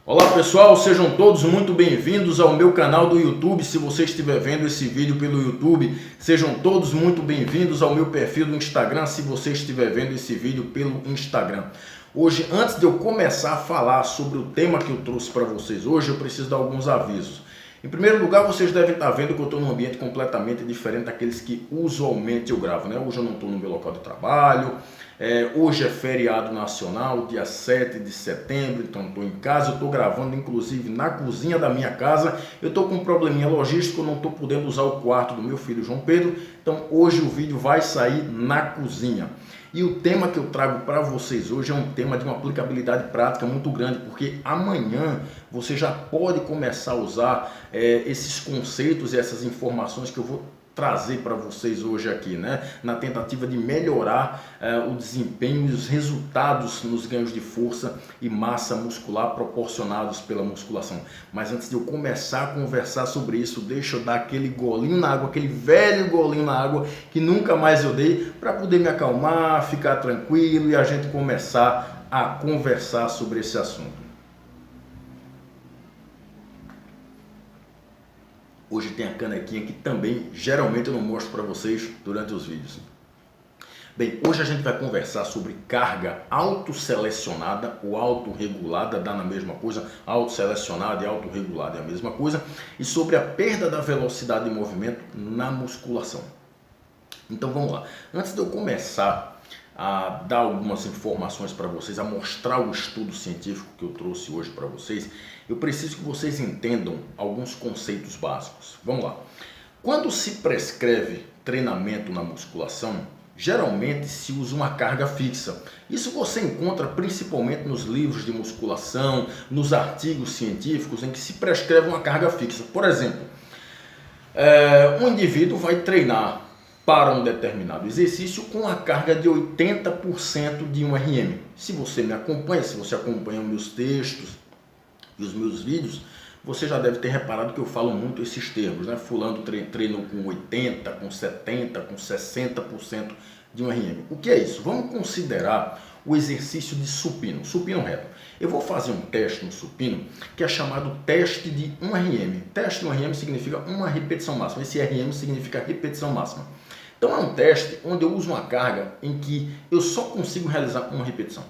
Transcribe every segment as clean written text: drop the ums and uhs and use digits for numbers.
Olá pessoal, sejam todos muito bem-vindos ao meu canal do YouTube. Se você estiver vendo esse vídeo pelo YouTube, sejam todos muito bem-vindos ao meu perfil do Instagram, se você estiver vendo esse vídeo pelo Instagram. Hoje, antes de eu começar a falar sobre o tema que eu trouxe para vocês hoje, eu preciso dar alguns avisos. Em primeiro lugar, vocês devem estar vendo que eu estou num ambiente completamente diferente daqueles que usualmente eu gravo, né? Hoje eu não estou no meu local de trabalho, hoje é feriado nacional, dia 7 de setembro, então estou em casa, eu estou gravando inclusive na cozinha da minha casa. Eu estou com um probleminha logístico, eu não estou podendo usar o quarto do meu filho João Pedro, então hoje o vídeo vai sair na cozinha. E o tema que eu trago para vocês hoje é um tema de uma aplicabilidade prática muito grande, porque amanhã você já pode começar a usar esses conceitos e essas informações que eu vou trazer para vocês hoje aqui, né? Na tentativa de melhorar o desempenho e os resultados nos ganhos de força e massa muscular proporcionados pela musculação. Mas antes de eu começar a conversar sobre isso, deixa eu dar aquele golinho na água, aquele velho golinho na água que nunca mais eu dei, para poder me acalmar, ficar tranquilo e a gente começar a conversar sobre esse assunto. Hoje tem a canequinha que também geralmente eu não mostro para vocês durante os vídeos. Bem, hoje a gente vai conversar sobre carga autoselecionada ou autorregulada, dá na mesma coisa, autoselecionada e autorregulada é a mesma coisa, e sobre a perda da velocidade de movimento na musculação. Então vamos lá, antes de eu começar a dar algumas informações para vocês, a mostrar o estudo científico que eu trouxe hoje para vocês, eu preciso que vocês entendam alguns conceitos básicos. Vamos lá. Quando se prescreve treinamento na musculação, geralmente se usa uma carga fixa. Isso você encontra principalmente nos livros de musculação, nos artigos científicos em que se prescreve uma carga fixa. Por exemplo, um indivíduo vai treinar para um determinado exercício com a carga de 80% de 1 RM. Se você me acompanha, se você acompanha os meus textos e os meus vídeos, você já deve ter reparado que eu falo muito esses termos, né? Fulano treinou com 80, com 70, com 60% de 1 RM. O que é isso? Vamos considerar o exercício de supino, supino reto. Eu vou fazer um teste no supino que é chamado teste de 1 RM. Teste de 1 RM significa uma repetição máxima. Esse RM significa repetição máxima. Então é um teste onde eu uso uma carga em que eu só consigo realizar uma repetição.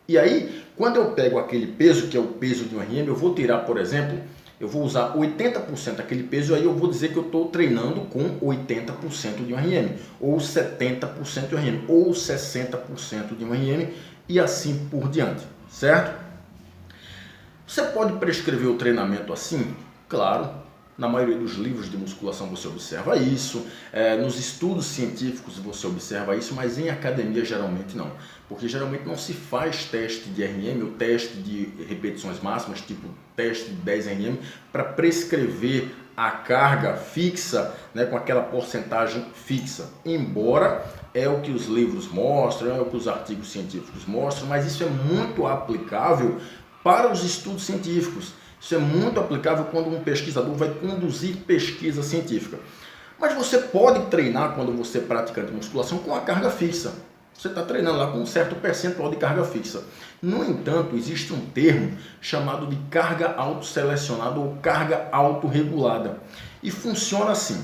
E aí, quando eu pego aquele peso, que é o peso de 1 RM, eu vou tirar, por exemplo, eu vou usar 80% daquele peso, aí eu vou dizer que eu estou treinando com 80% de 1 RM, ou 70% de 1 RM, ou 60% de 1 RM, e assim por diante, certo? Você pode prescrever o treinamento assim? Claro. Na maioria dos livros de musculação você observa isso, nos estudos científicos você observa isso, mas em academia geralmente não. Porque geralmente não se faz teste de RM ou teste de repetições máximas, tipo teste de 10 RM, para prescrever a carga fixa, né, com aquela porcentagem fixa. Embora é o que os livros mostram, é o que os artigos científicos mostram, mas isso é muito aplicável para os estudos científicos. Isso é muito aplicável quando um pesquisador vai conduzir pesquisa científica. Mas você pode treinar quando você é praticante de musculação com a carga fixa. Você está treinando lá com um certo percentual de carga fixa. No entanto, existe um termo chamado de carga autoselecionada ou carga autorregulada. E funciona assim.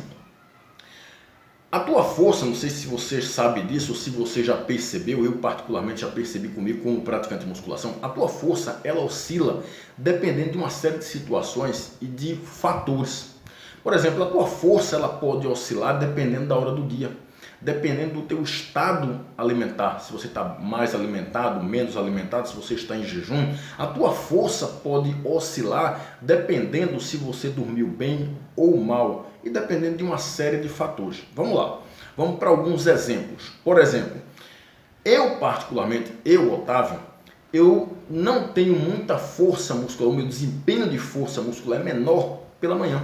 A tua força, não sei se você sabe disso ou se você já percebeu, eu particularmente já percebi comigo como praticante de musculação, a tua força ela oscila dependendo de uma série de situações e de fatores. Por exemplo, a tua força ela pode oscilar dependendo da hora do dia, dependendo do teu estado alimentar, se você está mais alimentado, menos alimentado, se você está em jejum. A tua força pode oscilar dependendo se você dormiu bem ou mal e dependendo de uma série de fatores. Vamos lá, vamos para alguns exemplos. Por exemplo, eu particularmente, Otávio, eu não tenho muita força muscular, o meu desempenho de força muscular é menor pela manhã.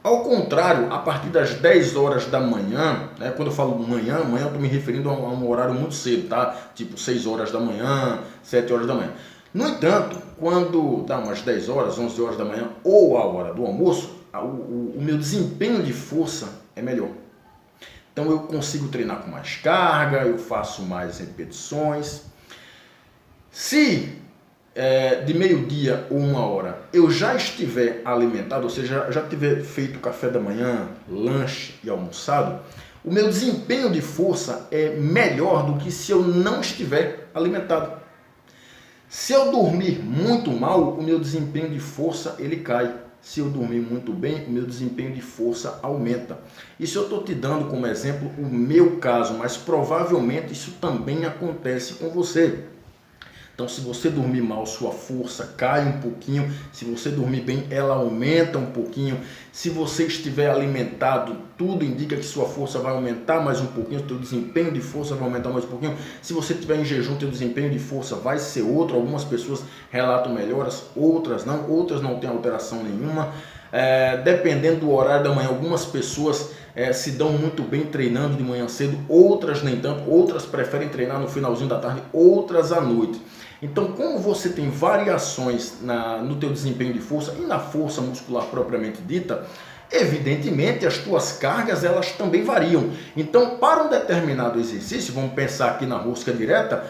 Ao contrário, a partir das 10 horas da manhã, né, quando eu falo manhã eu estou me referindo a um horário muito cedo, tá? Tipo 6 horas da manhã, 7 horas da manhã. No entanto, quando dá umas 10 horas, 11 horas da manhã ou a hora do almoço, o meu desempenho de força é melhor. Então eu consigo treinar com mais carga, eu faço mais repetições. Se de meio-dia ou 1 hora, eu já estiver alimentado, ou seja, já tiver feito café da manhã, lanche e almoçado, o meu desempenho de força é melhor do que se eu não estiver alimentado. Se eu dormir muito mal, o meu desempenho de força ele cai. Se eu dormir muito bem, o meu desempenho de força aumenta. Isso eu estou te dando como exemplo o meu caso, mas provavelmente isso também acontece com você. Então, se você dormir mal, sua força cai um pouquinho. Se você dormir bem, ela aumenta um pouquinho. Se você estiver alimentado, tudo indica que sua força vai aumentar mais um pouquinho, seu desempenho de força vai aumentar mais um pouquinho. Se você estiver em jejum, seu desempenho de força vai ser outro. Algumas pessoas relatam melhoras, outras não têm alteração nenhuma. Dependendo do horário da manhã, algumas pessoas se dão muito bem treinando de manhã cedo, outras nem tanto, outras preferem treinar no finalzinho da tarde, outras à noite. Então, como você tem variações no teu desempenho de força e na força muscular propriamente dita, evidentemente as tuas cargas elas também variam. Então, para um determinado exercício, vamos pensar aqui na rosca direta,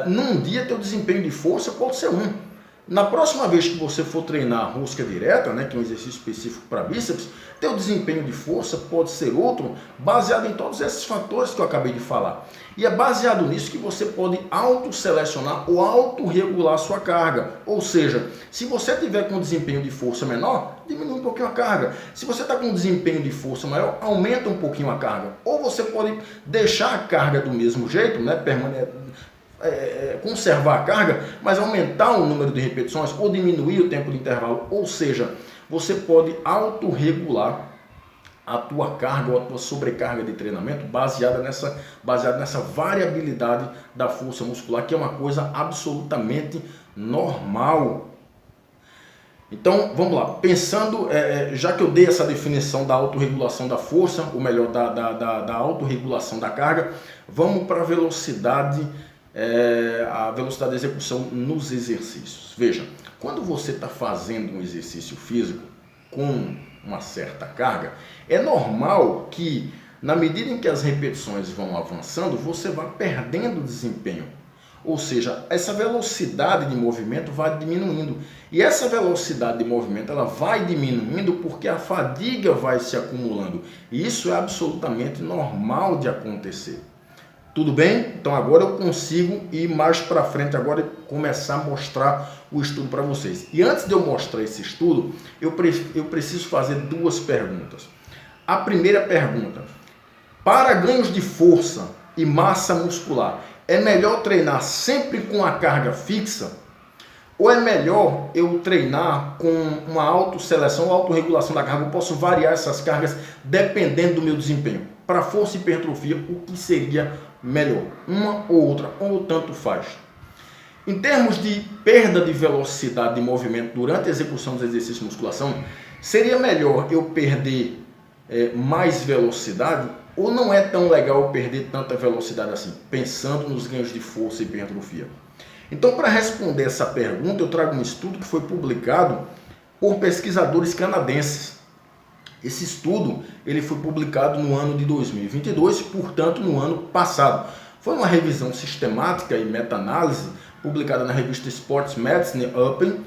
num dia teu desempenho de força pode ser 1. Na próxima vez que você for treinar a rosca direta, que é um exercício específico para bíceps, teu desempenho de força pode ser outro, baseado em todos esses fatores que eu acabei de falar. E é baseado nisso que você pode autoselecionar ou autorregular a sua carga. Ou seja, se você tiver com desempenho de força menor, diminui um pouquinho a carga. Se você está com desempenho de força maior, aumenta um pouquinho a carga. Ou você pode deixar a carga do mesmo jeito, conservar a carga, mas aumentar o número de repetições ou diminuir o tempo de intervalo. Ou seja, você pode autorregular a tua carga ou a tua sobrecarga de treinamento baseada nessa variabilidade da força muscular, que é uma coisa absolutamente normal. Então, vamos lá. Pensando, já que eu dei essa definição da autorregulação da força, ou melhor, da autorregulação da carga, vamos para a velocidade de execução nos exercícios. Veja, quando você está fazendo um exercício físico com uma certa carga, é normal que, na medida em que as repetições vão avançando, você vá perdendo desempenho. Ou seja, essa velocidade de movimento vai diminuindo. E essa velocidade de movimento ela vai diminuindo porque a fadiga vai se acumulando. E isso é absolutamente normal de acontecer. Tudo bem? Então agora eu consigo ir mais para frente agora e começar a mostrar o estudo para vocês. E antes de eu mostrar esse estudo, eu preciso fazer 2 perguntas. A primeira pergunta: para ganhos de força e massa muscular, é melhor treinar sempre com a carga fixa? Ou é melhor eu treinar com uma autoseleção, autorregulação da carga? Eu posso variar essas cargas dependendo do meu desempenho. Para força e hipertrofia, o que seria melhor? Uma ou outra, ou tanto faz. Em termos de perda de velocidade de movimento durante a execução dos exercícios de musculação, seria melhor eu perder mais velocidade ou não é tão legal eu perder tanta velocidade assim, pensando nos ganhos de força e hipertrofia? Então, para responder essa pergunta, eu trago um estudo que foi publicado por pesquisadores canadenses. Esse estudo ele foi publicado no ano de 2022, portanto, no ano passado. Foi uma revisão sistemática e meta-análise publicada na revista Sports Medicine Open,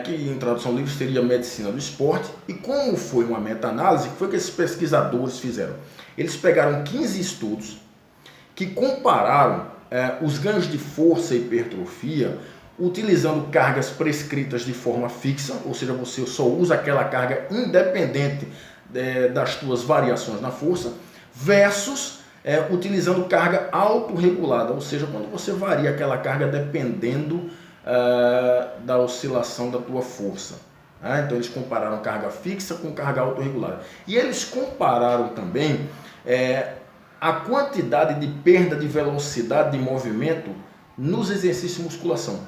que em tradução livre seria Medicina do Esporte. E como foi uma meta-análise, o que foi que esses pesquisadores fizeram? Eles pegaram 15 estudos que compararam os ganhos de força e hipertrofia utilizando cargas prescritas de forma fixa, ou seja, você só usa aquela carga independente das suas variações na força, versus utilizando carga autorregulada, ou seja, quando você varia aquela carga dependendo da oscilação da tua força. Então eles compararam carga fixa com carga autorregulada. E eles compararam também a quantidade de perda de velocidade de movimento nos exercícios de musculação.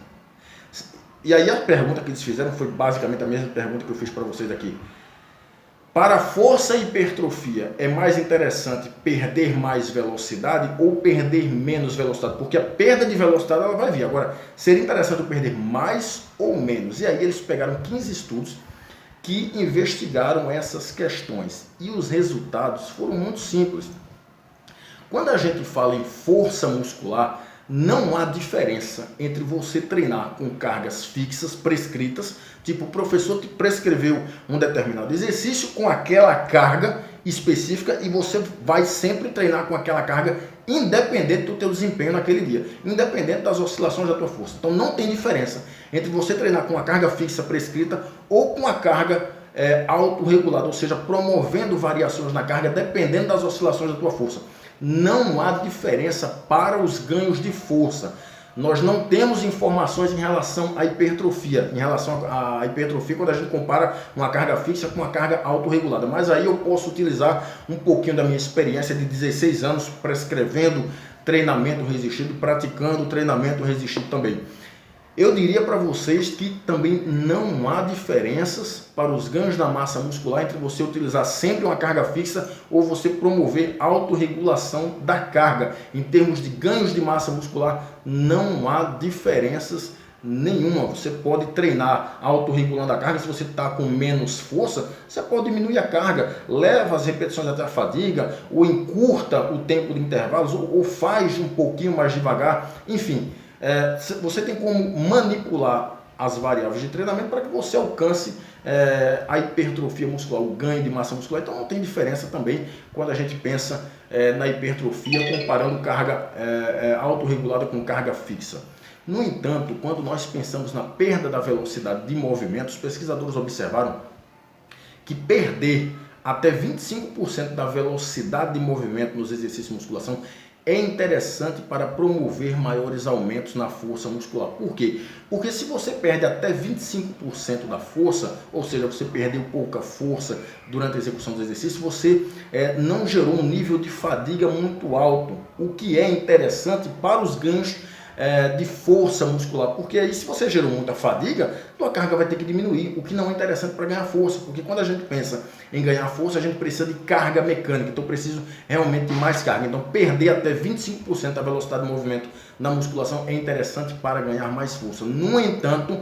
E aí a pergunta que eles fizeram foi basicamente a mesma pergunta que eu fiz para vocês aqui. Para força e hipertrofia, é mais interessante perder mais velocidade ou perder menos velocidade? Porque a perda de velocidade ela vai vir. Agora, seria interessante eu perder mais ou menos? E aí eles pegaram 15 estudos que investigaram essas questões. E os resultados foram muito simples. Quando a gente fala em força muscular, Não há diferença entre você treinar com cargas fixas, prescritas, tipo o professor te prescreveu um determinado exercício com aquela carga específica e você vai sempre treinar com aquela carga independente do teu desempenho naquele dia, independente das oscilações da tua força. Então não tem diferença entre você treinar com a carga fixa prescrita ou com a carga autorregulada, ou seja, promovendo variações na carga dependendo das oscilações da tua força. Não há diferença para os ganhos de força. Nós não temos informações em relação à hipertrofia, quando a gente compara uma carga fixa com uma carga autorregulada. Mas aí eu posso utilizar um pouquinho da minha experiência de 16 anos prescrevendo treinamento resistido, praticando treinamento resistido também. Eu diria para vocês que também não há diferenças para os ganhos da massa muscular entre você utilizar sempre uma carga fixa ou você promover autorregulação da carga. Em termos de ganhos de massa muscular, não há diferenças nenhuma. Você pode treinar autorregulando a carga. Se você está com menos força, você pode diminuir a carga, leva as repetições até a fadiga, ou encurta o tempo de intervalos, ou faz um pouquinho mais devagar, enfim. Você tem como manipular as variáveis de treinamento para que você alcance a hipertrofia muscular, o ganho de massa muscular. Então não tem diferença também quando a gente pensa na hipertrofia comparando carga autorregulada com carga fixa. No entanto, quando nós pensamos na perda da velocidade de movimento, os pesquisadores observaram que perder até 25% da velocidade de movimento nos exercícios de musculação é interessante para promover maiores aumentos na força muscular. Por quê? Porque se você perde até 25% da força, ou seja, você perdeu pouca força durante a execução do exercício, você não gerou um nível de fadiga muito alto, o que é interessante para os ganhos de força muscular, porque aí se você gerou muita fadiga, tua carga vai ter que diminuir, o que não é interessante para ganhar força, porque quando a gente pensa em ganhar força, a gente precisa de carga mecânica, então eu preciso realmente de mais carga. Então perder até 25% da velocidade de movimento na musculação é interessante para ganhar mais força. No entanto,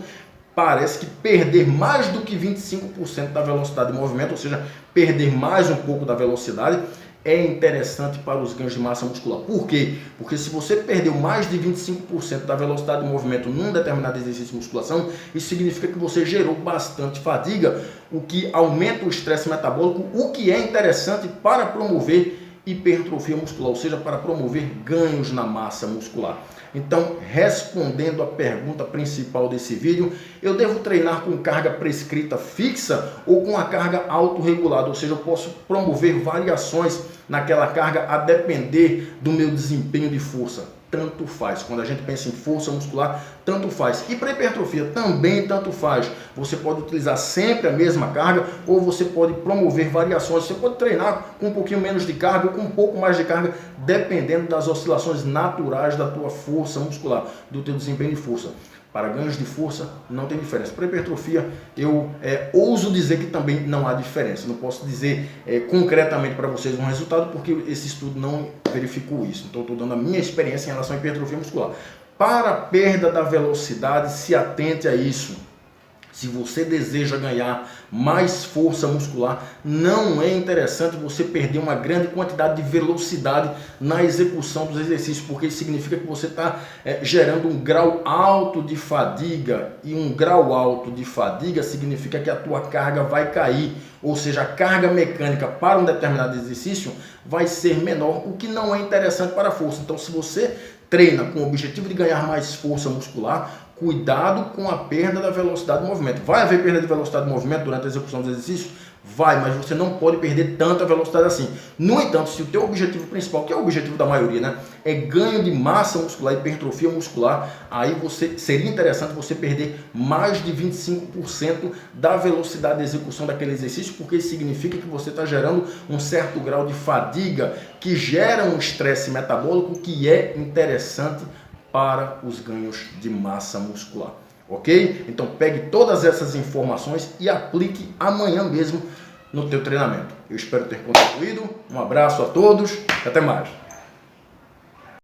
parece que perder mais do que 25% da velocidade de movimento, ou seja, perder mais um pouco da velocidade, é interessante para os ganhos de massa muscular. Por quê? Porque se você perdeu mais de 25% da velocidade de movimento num determinado exercício de musculação, isso significa que você gerou bastante fadiga, o que aumenta o estresse metabólico, o que é interessante para promover hipertrofia muscular, ou seja, para promover ganhos na massa muscular. Então, respondendo à pergunta principal desse vídeo, eu devo treinar com carga prescrita fixa ou com a carga autorregulada, ou seja, eu posso promover variações naquela carga a depender do meu desempenho de força. Tanto faz. Quando a gente pensa em força muscular, tanto faz. E para hipertrofia também tanto faz. Você pode utilizar sempre a mesma carga ou você pode promover variações. Você pode treinar com um pouquinho menos de carga ou com um pouco mais de carga, dependendo das oscilações naturais da tua força muscular, do teu desempenho de força. Para ganhos de força não tem diferença. Para hipertrofia eu ouso dizer que também não há diferença. Não posso dizer concretamente para vocês um resultado porque esse estudo não verificou isso. Então estou dando a minha experiência em relação à hipertrofia muscular. Para a perda da velocidade, se atente a isso. Se você deseja ganhar mais força muscular, não é interessante você perder uma grande quantidade de velocidade na execução dos exercícios, porque isso significa que você está gerando um grau alto de fadiga, e um grau alto de fadiga significa que a tua carga vai cair, ou seja, a carga mecânica para um determinado exercício vai ser menor, o que não é interessante para a força. Então, se você treina com o objetivo de ganhar mais força muscular, cuidado com a perda da velocidade do movimento. Vai haver perda de velocidade do movimento durante a execução dos exercícios? Vai, mas você não pode perder tanta velocidade assim. No entanto, se o teu objetivo principal, que é o objetivo da maioria, né, é ganho de massa muscular, hipertrofia muscular, aí seria interessante você perder mais de 25% da velocidade de execução daquele exercício, porque isso significa que você está gerando um certo grau de fadiga, que gera um estresse metabólico que é interessante para os ganhos de massa muscular. Ok? Então pegue todas essas informações e aplique amanhã mesmo no teu treinamento. Eu espero ter contribuído. Um abraço a todos e até mais.